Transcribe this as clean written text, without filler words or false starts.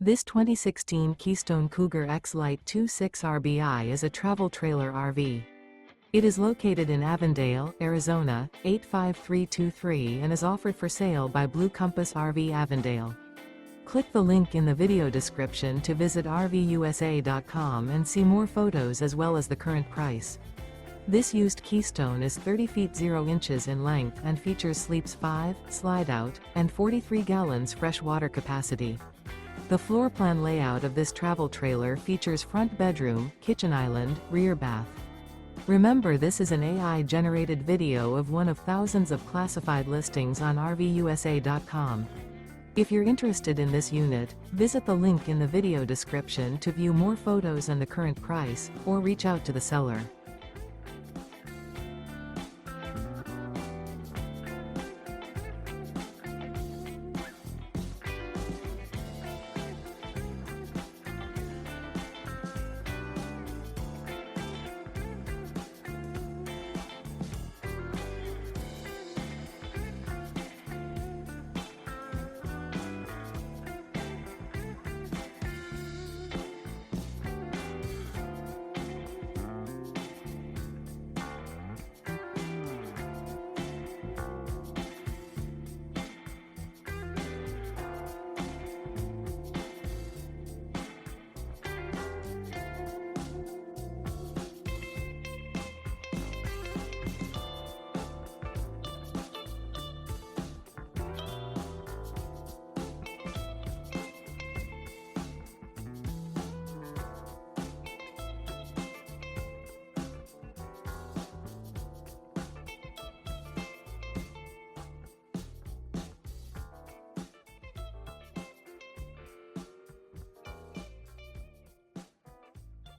This 2016 Keystone Cougar X-Lite 2.6 RBI is a travel trailer RV. It is located in Avondale, Arizona, 85323 and is offered for sale by Blue Compass RV Avondale. Click the link in the video description to visit RVUSA.com and see more photos as well as the current price. This used Keystone is 30 feet 0 inches in length and features sleeps 5, Slideout, and 43 gallons fresh water capacity. The floor plan layout of this travel trailer features front bedroom, kitchen island, rear bath. Remember, this is an AI-generated video of one of thousands of classified listings on RVUSA.com. If you're interested in this unit, visit the link in the video description to view more photos and the current price, or reach out to the seller.